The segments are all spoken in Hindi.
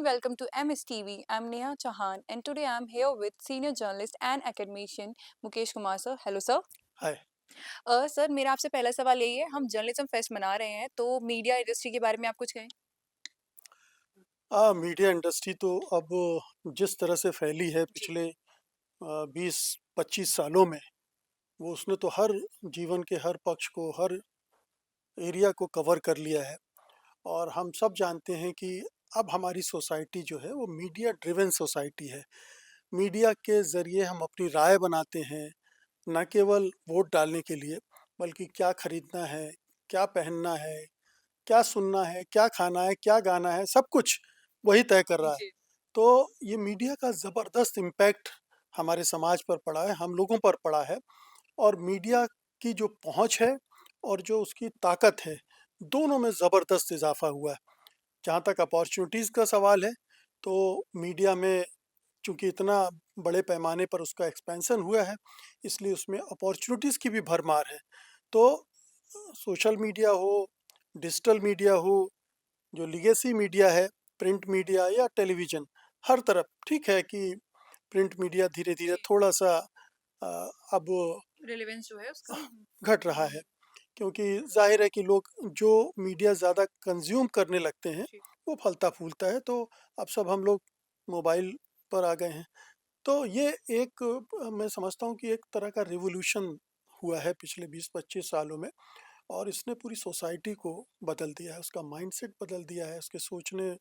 welcome to MSTV. I'm Neha Chauhan, and today I'm here with senior journalist and academician Mukesh Kumar sir. Hello sir. Hi. Sir मेरा आपसे पहला सवाल यही है, हम जर्नलिज्म फेस्ट मना रहे हैं, तो मीडिया इंडस्ट्री के बारे में आप कुछ कहें? मीडिया इंडस्ट्री तो अब जिस तरह से फैली है जी, पिछले 20-25 सालों में, वो उसने तो हर जीवन के हर पक्ष को, हर एरिया को कवर कर लिया है। और हम सब जानते हैं कि अब हमारी सोसाइटी जो है वो मीडिया ड्रिवन सोसाइटी है। मीडिया के ज़रिए हम अपनी राय बनाते हैं, न केवल वोट डालने के लिए, बल्कि क्या खरीदना है, क्या पहनना है, क्या सुनना है, क्या खाना है, क्या गाना है, सब कुछ वही तय कर रहा है। जी, तो ये मीडिया का ज़बरदस्त इम्पैक्ट हमारे समाज पर पड़ा है, हम लोगों पर पड़ा है। और मीडिया की जो पहुँच है और जो उसकी ताकत है, दोनों में ज़बरदस्त इज़ाफ़ा हुआ है। जहाँ तक अपॉर्च्युनिटीज़ का सवाल है, तो मीडिया में चूँकि इतना बड़े पैमाने पर उसका एक्सपेंशन हुआ है, इसलिए उसमें अपॉर्च्युनिटीज़ की भी भरमार है। तो सोशल मीडिया हो, डिजिटल मीडिया हो, जो लीगेसी मीडिया है, प्रिंट मीडिया या टेलीविज़न, हर तरफ ठीक है कि प्रिंट मीडिया धीरे-धीरे जी, थोड़ा-सा अ, अब रिलेवेंस जो है उसका। घट रहा है, क्योंकि ज़ाहिर है कि लोग जो मीडिया ज़्यादा कंज़्यूम करने लगते हैं, जी, वो फलता-फूलता है, तो अब सब हम लोग मोबाइल पर आ गए हैं। तो ये एक मैं समझता हूँ कि एक तरह का रिवॉल्यूशन हुआ है पिछले 20-25 सालों में। और इसने पूरी सोसाइटी को बदल दिया है, उसका माइंडसेट बदल दिया है, उसके सोचने।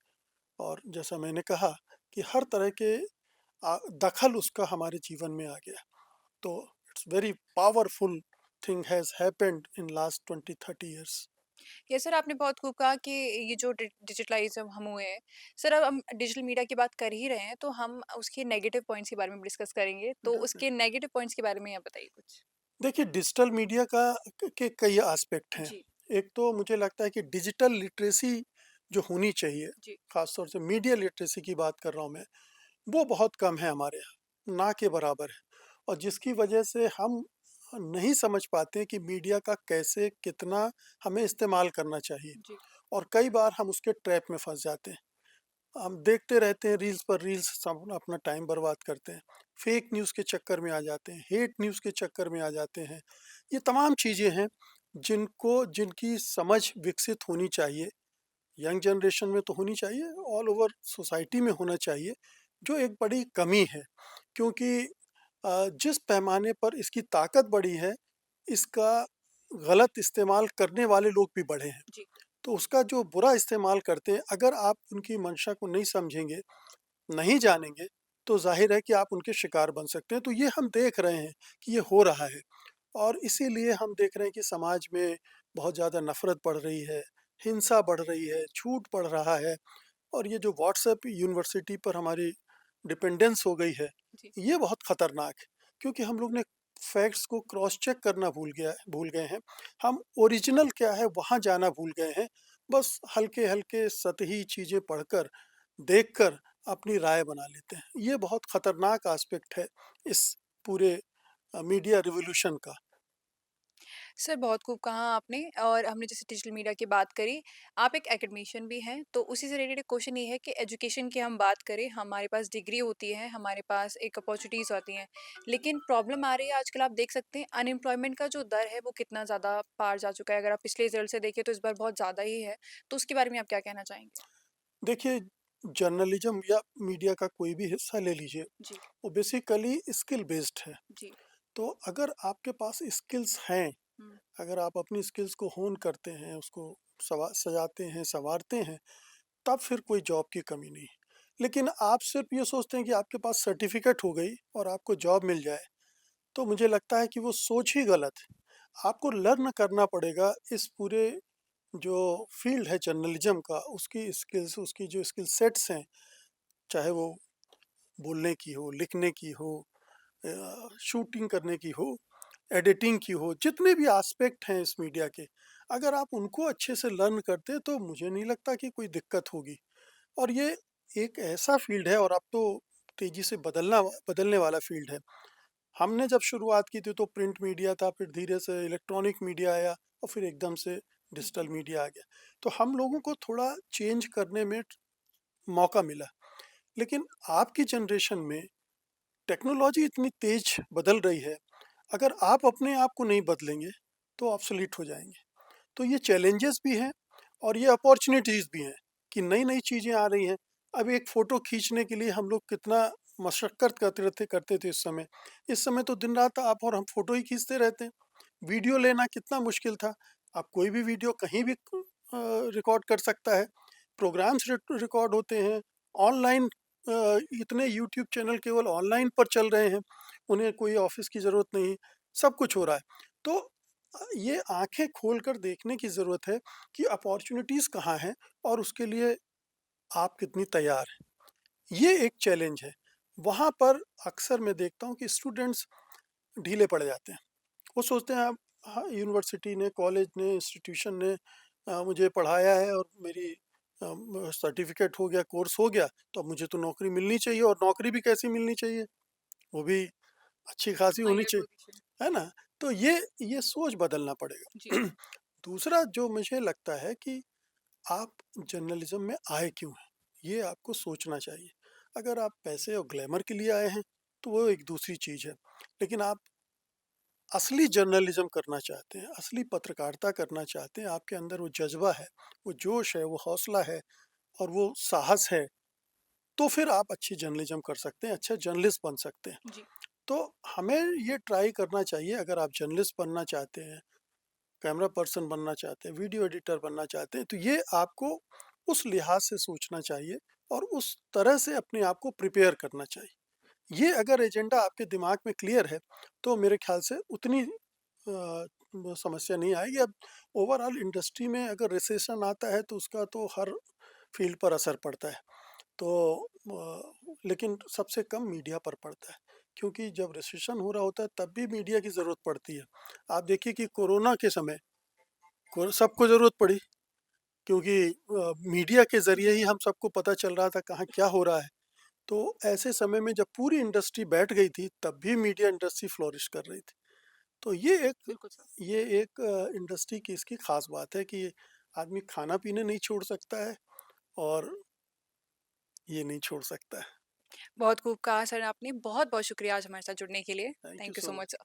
और जैसा मैंने कहा कि हर तरह के दखल उसका हमारे जीवन में आ गया। तो it's very powerful thing has happened in last 20-30 years. ये सर आपने बहुत खूब कहा कि ये जो डिजिटलाइज्म हम हुए हैं, सर अब हम डिजिटल मीडिया की बात कर ही रहे हैं, तो हम उसके नेगेटिव पॉइंट्स के बारे में डिस्कस करेंगे, तो उसके नेगेटिव पॉइंट्स के बारे में आप बताइए कुछ। देखिए, डिजिटल मीडिया के कई एस्पेक्ट हैं। जी, एक तो मुझे लगता है कि डिजिटल लिटरेसी जो होनी चाहिए, जी, खास तौर से मीडिया लिटरेसी की बात कर रहा हूँ मैं, वो बहुत कम है हमारे यहाँ, ना के बराबर है। और जिसकी वजह से हम नहीं समझ पाते कि मीडिया का कैसे, कितना हमें इस्तेमाल करना चाहिए। जी, और कई बार हम उसके ट्रैप में फँस जाते हैं। हम देखते रहते हैं रील्स पर रील्स, सब अपना टाइम बर्बाद करते हैं। फेक न्यूज़ के चक्कर में आ जाते हैं, हेट न्यूज़ के चक्कर में आ जाते हैं। ये तमाम चीज़ें हैं जिनकी समझ विकसित होनी चाहिए। यंग जनरेशन में तो होनी चाहिए, ऑल ओवर सोसाइटी में होना चाहिए, जो एक बड़ी कमी है। क्योंकि जिस पैमाने पर इसकी ताकत बढ़ी है, इसका गलत इस्तेमाल करने वाले लोग भी बढ़े हैं। जी। तो उसका जो बुरा इस्तेमाल करते हैं, अगर आप उनकी मंशा को नहीं समझेंगे, नहीं जानेंगे, तो ज़ाहिर है कि आप उनके शिकार बन सकते हैं। तो ये हम देख रहे हैं कि ये हो रहा है। और इसीलिए हम देख रहे हैं कि समाज में बहुत ज़्यादा नफ़रत बढ़ रही है, हिंसा बढ़ रही है, झूठ बढ़ रहा है। और ये जो व्हाट्सएप यूनिवर्सिटी पर हमारी डिपेंडेंस हो गई है, जी, ये बहुत ख़तरनाक है, क्योंकि हम लोग ने फैक्ट्स को क्रॉस चेक करना भूल गए हैं। हम ओरिजिनल क्या है वहाँ जाना भूल गए हैं। बस हल्के-हल्के सतही चीज़ें पढ़कर, देखकर अपनी राय बना लेते हैं। ये बहुत ख़तरनाक एस्पेक्ट है इस पूरे मीडिया रिवॉल्यूशन का। सर बहुत खूब कहा आपने और हमने जैसे डिजिटल मीडिया की बात करी, आप एक एकेडमिशियन भी हैं, तो उसी से रिलेटेड क्वेश्चन ये है कि एजुकेशन की हम बात करें, हमारे पास डिग्री होती है, हमारे पास एक अपॉर्चुनिटीज़ होती हैं, लेकिन प्रॉब्लम आ रही है आजकल आप देख सकते हैं अनएम्प्लॉयमेंट का जो दर है वो कितना ज़्यादा पार जा चुका है। अगर आप पिछले रिजल्ट से देखें तो इस बार बहुत ज़्यादा ही है, तो उसके बारे में आप क्या कहना चाहेंगे? देखिए, जर्नलिज्म या मीडिया का कोई भी हिस्सा ले लीजिए, जी, वो बेसिकली स्किल बेस्ड है। जी। तो अगर आपके पास स्किल्स हैं, हुँ, अगर आप अपनी स्किल्स को होन करते हैं, उसको सजाते हैं, संवारते हैं, तब फिर कोई जॉब की कमी नहीं। लेकिन आप सिर्फ ये सोचते हैं कि आपके पास सर्टिफिकेट हो गई और आपको जॉब मिल जाए, तो मुझे लगता है कि वो सोच ही गलत है। आपको लर्न करना पड़ेगा इस पूरे जो फील्ड है जर्नलिज्म का, उसकी स्किल्स, उसकी जो स्किल सेट्स हैं, चाहे वो बोलने की हो, लिखने की हो, शूटिंग करने की हो, एडिटिंग की हो, जितने भी एस्पेक्ट हैं इस मीडिया के, अगर आप उनको अच्छे से लर्न करते तो मुझे नहीं लगता कि कोई दिक्कत होगी। और ये एक ऐसा फील्ड है, और अब तो तेज़ी से बदलने वाला फील्ड है। हमने जब शुरुआत की थी तो प्रिंट मीडिया था, फिर धीरे से इलेक्ट्रॉनिक मीडिया आया और फिर एकदम से डिजिटल जी, मीडिया आ गया। तो हम लोगों को थोड़ा चेंज करने में मौका मिला। लेकिन आपकी जनरेशन में टेक्नोलॉजी इतनी तेज बदल रही है, अगर आप अपने आप को नहीं बदलेंगे, तो ऑब्सोलीट हो जाएँगे। तो ये चैलेंजेस भी हैं और ये अपॉर्च्युनिटीज़ भी हैं कि नई-नई चीज़ें आ रही हैं। अब एक फ़ोटो खींचने के लिए हम लोग कितना मशक्कत करते थे उस समय। इस समय तो दिन-रात आप और हम फ़ोटो ही खींचते रहते हैं। वीडियो लेना कितना मुश्किल था। अब कोई भी वीडियो कहीं भी रिकॉर्ड कर सकता है। प्रोग्राम्स रिकॉर्ड होते हैं। ऑनलाइन इतने यूट्यूब चैनल केवल ऑनलाइन पर चल रहे हैं। उन्हें कोई ऑफ़िस की ज़रूरत नहीं, सब कुछ हो रहा है। तो ये आँखें खोलकर देखने की ज़रूरत है कि अपॉर्च्युनिटीज़ कहाँ हैं और उसके लिए आप कितनी तैयार हैं। ये एक चैलेंज है। वहाँ पर अक्सर मैं देखता हूँ कि स्टूडेंट्स ढीले पड़ जाते हैं। वो सोचते हैं अब हाँ, यूनिवर्सिटी ने, कॉलेज ने, इंस्टीट्यूशन ने मुझे पढ़ाया है और मेरी सर्टिफ़िकेट हो गया, कोर्स हो गया, तो अब मुझे तो नौकरी मिलनी चाहिए और नौकरी भी कैसी मिलनी चाहिए? वो भी अच्छी खासी होनी हायर चाहिए, पोजीशन। है ना? तो ये सोच बदलना जी। पड़ेगा। दूसरा जो मुझे लगता है कि आप जर्नलिज्म में आए क्यों हैं? ये आपको सोचना चाहिए। अगर आप पैसे और ग्लैमर के लिए आए हैं, तो वो एक दूसरी चीज़ है। लेकिन आप असली जर्नलिज्म करना चाहते हैं, असली पत्रकारिता करना चाहते हैं, आपके अंदर वो जज़्बा है, वो जोश है, वो हौसला है और वो साहस है, तो फिर आप अच्छी जर्नलिज्म कर सकते हैं, अच्छा जर्नलिस्ट बन सकते हैं। जी। तो हमें ये ट्राई करना चाहिए, अगर आप जर्नलिस्ट बनना चाहते हैं, कैमरा पर्सन बनना चाहते हैं, वीडियो एडिटर बनना चाहते हैं, तो ये आपको उस लिहाज से सोचना चाहिए और उस तरह से अपने आप को प्रिपेयर करना चाहिए। ये अगर एजेंडा आपके दिमाग में क्लियर है, तो मेरे ख्याल से उतनी वो समस्या नहीं आएगी। अब ओवरऑल इंडस्ट्री में अगर रिसेशन आता है, तो उसका तो हर फील्ड पर असर पड़ता है। तो लेकिन सबसे कम मीडिया पर पड़ता है, क्योंकि जब रिसेशन हो रहा होता है, तब भी मीडिया की ज़रूरत पड़ती है। आप देखिए कि कोरोना के समय को सबको ज़रूरत पड़ी, क्योंकि मीडिया के ज़रिए जी। ही हम सबको पता चल रहा था कहाँ क्या हो रहा है। तो ऐसे समय में जब पूरी इंडस्ट्री बैठ गई थी, तब भी मीडिया इंडस्ट्री फ्लोरिश कर रही थी। तो बिल्कुल सर। ये एक इंडस्ट्री की इसकी ख़ास बात है कि आदमी खाना-पीना नहीं छोड़ सकता है और ये नहीं छोड़ सकता है। बहुत खूब कहा सर आपने। बहुत-बहुत शुक्रिया आज हमारे साथ जुड़ने के लिए। Thank you thank you so so much. Much sir.